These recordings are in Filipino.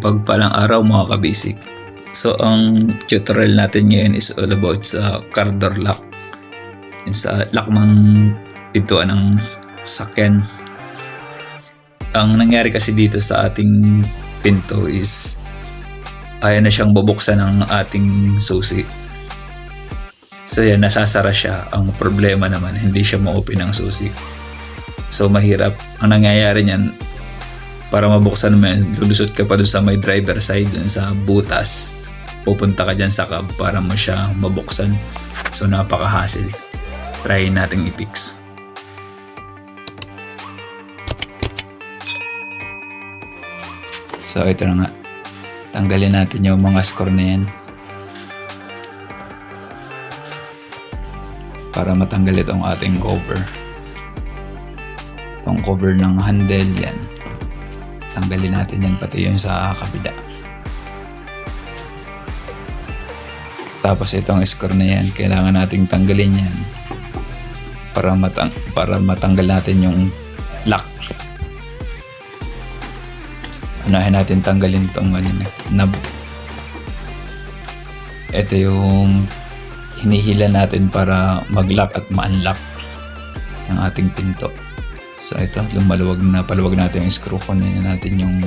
Mapagpalang araw mga kabasic. So ang tutorial natin ngayon is all about sa car door lock. Yung sa lock ng pintuan ng sakyan. Ang nangyari kasi dito sa ating pinto is ayaw na siyang bubuksan ng ating susi. So yan, nasasara siya. Ang problema naman, hindi siya ma-open ng susi. So mahirap. Ang nangyayari niyan, para mabuksan mo yan, lulusot ka pa doon sa may driver side, doon sa butas. Pupunta ka dyan sa cab para mo siya mabuksan. So napaka-hassle. Try nating i-fix. So ito na nga. Tanggalin natin yung mga screw na yan. Para matanggal itong ating cover. Itong cover ng handle yan. Tanggalin natin yan pati yung sa kabila. Tapos itong screw na yan, kailangan nating tanggalin yan para matanggal natin yung lock. Unahin natin tanggalin itong knob. Ito yung hinihila natin para mag-lock at ma-unlock ang ating pinto. So ito, paluwag natin yung screw. Kunin natin yung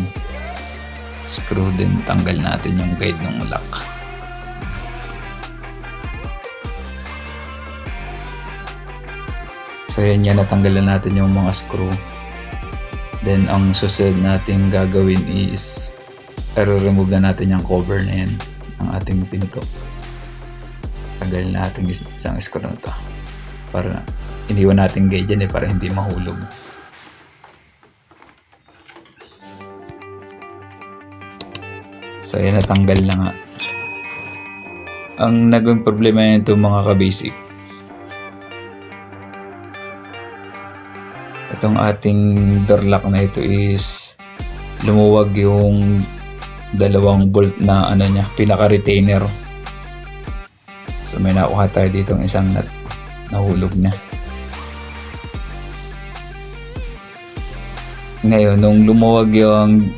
screw din, tanggal natin yung guide ng lock. So yan, natanggalan natin yung mga screw. Then ang susunod natin gagawin is i-remove na natin yung cover na yan ng ating pinto. Tanggalin natin isang screw na to para iniwan natin guide dyan para hindi mahulog. So yan, natanggal na nga. Ang naging problema nito mga kabasic, itong ating door lock na ito is lumuwag yung dalawang bolt na pinaka-retainer. So may nakuha tayo ditong isang nut, nahulog na. Ngayon, nung lumuwag yung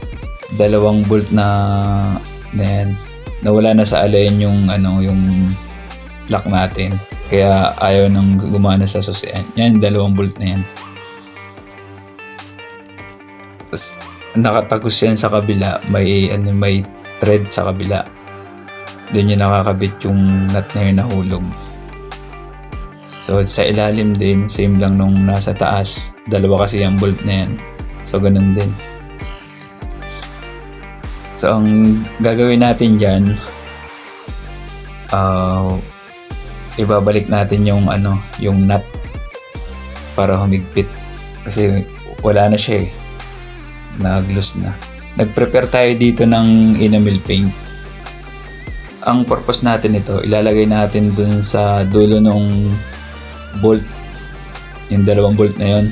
dalawang bolt na yan, nawala na sa alayin yung lock natin. Kaya ayaw nang gumana sa susian. Yan, dalawang bolt na yan. Tapos nakatagos yan sa kabila, may thread sa kabila. Doon yung nakakabit yung nut na yun nahulog. So sa ilalim din, same lang nung nasa taas. Dalawa kasi yung bolt na yan. So ganun din. So ang gagawin natin dyan, ibabalik natin yung nut para humigpit. Kasi wala na siya eh. Nag-loose na. Nag-prepare tayo dito ng enamel paint. Ang purpose natin ito, ilalagay natin dun sa dulo ng bolt. Yung dalawang bolt na yun.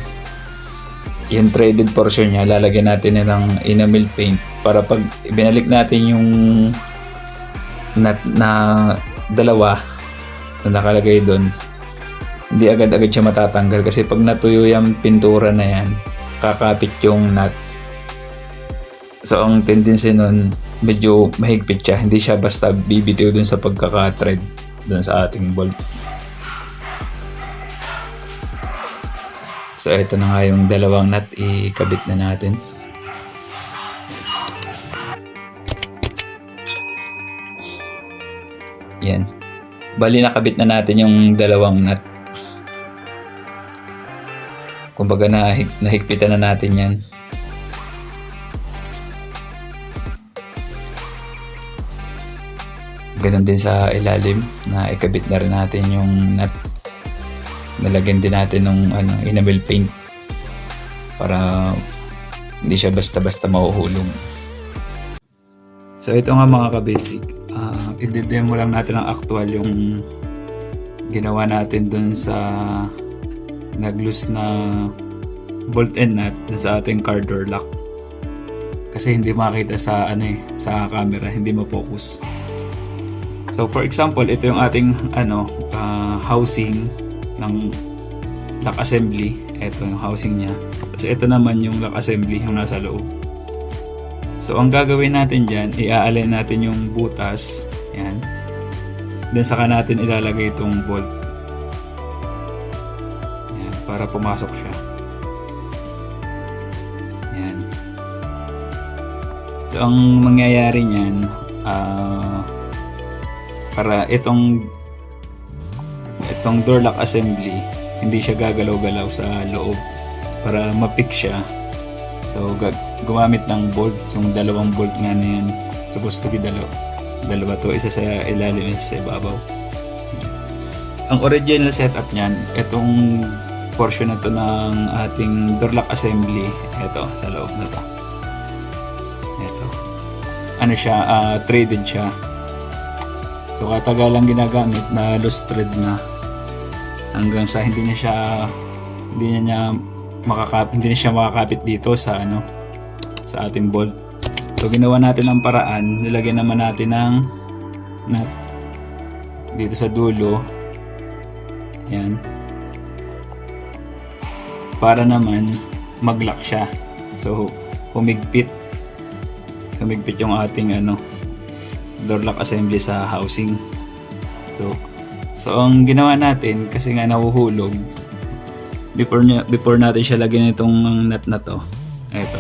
Yung threaded portion niya, lalagyan natin ng enamel paint para pag binalik natin yung nut na dalawa na nakalagay dun, hindi agad-agad siya matatanggal kasi pag natuyo yung pintura na yan, kakapit yung nut. So ang tendency nun, medyo mahigpit siya, hindi siya basta bibitiw dun sa pagkaka-thread dun sa ating bolt. So ito na nga yung dalawang nut, ikabit na natin. Yan. Bali nakabit na natin yung dalawang nut. Kumbaga nahigpitan na natin yan. Ganon din sa ilalim, na ikabit na rin natin yung nut. Nalagyan din natin ng enamel paint para hindi siya basta-basta mahuhulog. So ito nga mga kabasic, i-demo lang natin ang actual yung ginawa natin dun sa nag-loose na bolt and nut dun sa ating car door lock. Kasi hindi makita sa sa camera, hindi ma-focus. So for example, ito yung ating housing ng lock assembly. Ito yung housing niya. Tapos ito naman yung lock assembly yung nasa loob. So ang gagawin natin dyan, i-align natin yung butas. Yan. Then saka natin ilalagay itong bolt. Yan, para pumasok siya. Yan. So ang mangyayari niyan, para itong door lock assembly, hindi siya gagalaw-galaw sa loob. Para ma-pick siya. So gumamit ng bolt, yung dalawang bolt nga na yan. Supposed to be dalawa to, isa sa ilalim, isa sa ibabaw. Ang original setup niyan, itong portion na to ng ating door lock assembly, ito sa loob na to. Ito. Ano siya, threaded siya. So katagalang ginagamit, na loose thread na hanggang sa hindi na siya makakapit dito sa sa ating bolt. So ginawa natin ang paraan, nilagyan naman natin ng nut dito sa dulo. Yan. Para naman mag-lock siya. So humigpit yung ating door lock assembly sa housing. So ang ginawa natin, kasi nga nahuhulog, before natin siya lagyan itong nut na to, ito,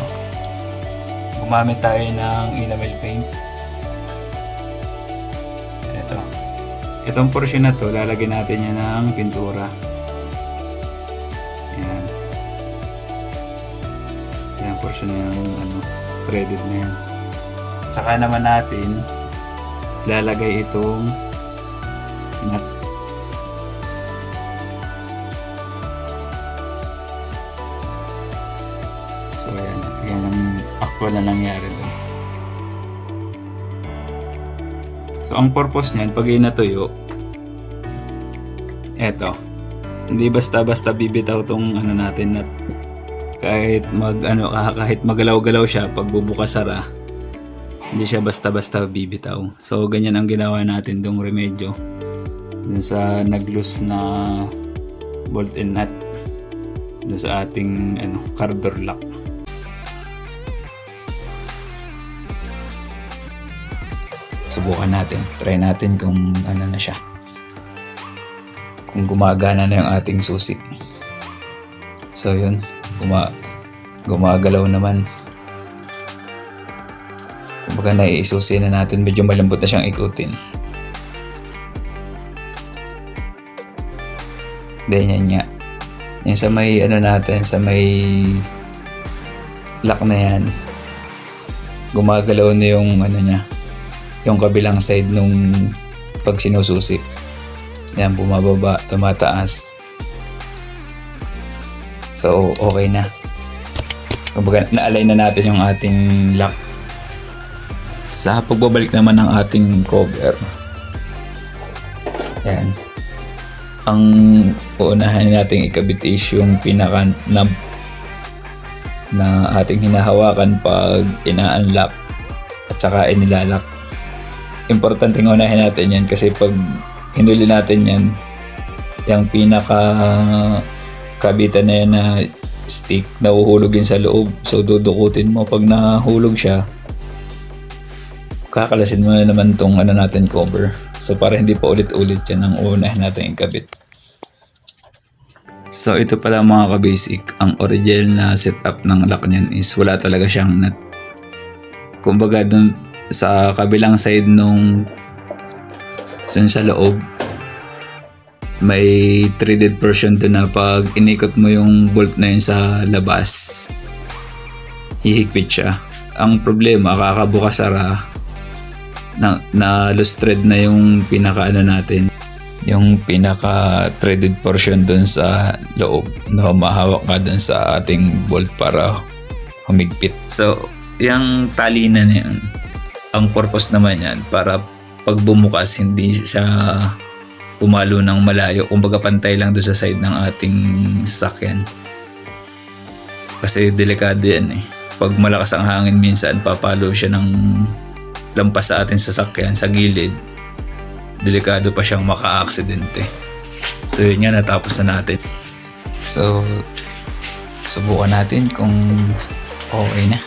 gumamit tayo ng enamel paint. Itong portion na to, lalagyan natin yan ng pintura. Yan. Yan portion na yung threaded na yan. Saka naman natin lalagay itong nut. So yan ang actual na nangyari doon. So ang purpose niyan, pag natuyo, eto, hindi basta-basta bibitaw tong natin, nut. Kahit kahit magalaw-galaw siya pag bubukas-sara, hindi siya basta-basta bibitaw. So ganyan ang ginawa natin dong remedyo dun sa nag-loose na bolt and nut dun sa ating car door lock. Subukan natin, try natin kung na siya, kung gumagana na yung ating susi. So yun, gumagalaw naman. Kumbaga naiisusi na natin, medyo malambot na siyang ikutin. Then yan nga, yung sa may natin, sa may lock na yan, gumagalaw na yung niya, yung kabilang side nung pag sinususi. Yan, bumababa, tumataas. So okay na. Kumbaga na-align na natin yung ating lock. Sa pagbabalik naman ng ating cover, yan, ang uunahin nating ikabit is yung pinaka knob na ating hinahawakan pag ina-unlock at saka inilalak. Importante nga unahin natin yan, kasi pag hinuli natin yan, yung pinaka kabitan na yan na stick, nahuhulog yun sa loob. So dudukutin mo, pag nahulog siya, kakalasin mo na naman tong natin cover. So para hindi pa ulit-ulit yan ang unahin natin ikabit. So ito pala mga ka-basic, ang original na setup ng lock niyan is wala talaga siyang nut. Kumbaga dun sa kabilang side nung sa loob, may threaded portion doon na pag inikot mo yung bolt na yun sa labas, hihigpit siya. Ang problema, kakabukas-sara, na loose thread na yung pinaka natin, yung pinaka threaded portion doon sa loob, na mahawak ka doon sa ating bolt para humigpit. So yung tali na yan, ang purpose naman yan para pag bumukas hindi siya pumalo ng malayo, kumbaga pantay lang doon sa side ng ating sasakyan. Kasi delikado yan pag malakas ang hangin, minsan papalo siya ng lampas sa ating sasakyan sa gilid, delikado pa siyang maka-aksidente. So yun nga, natapos na natin. So subukan natin kung okay na.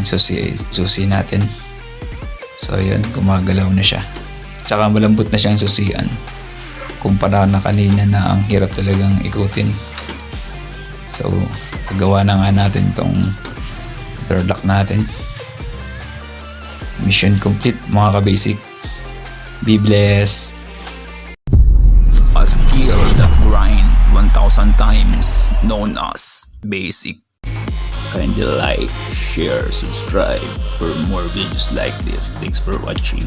susi natin. So yun, gumagalaw na siya. Tsaka malambot na siyang susian. Kumpara na kanina na ang hirap talagang ikutin. So, pagawa na nga natin tong door lock natin. Mission complete mga ka-basic. Be blessed. A skill that grind 1,000 times, known as basic. Kindly like, share, subscribe for more videos like this. Thanks for watching.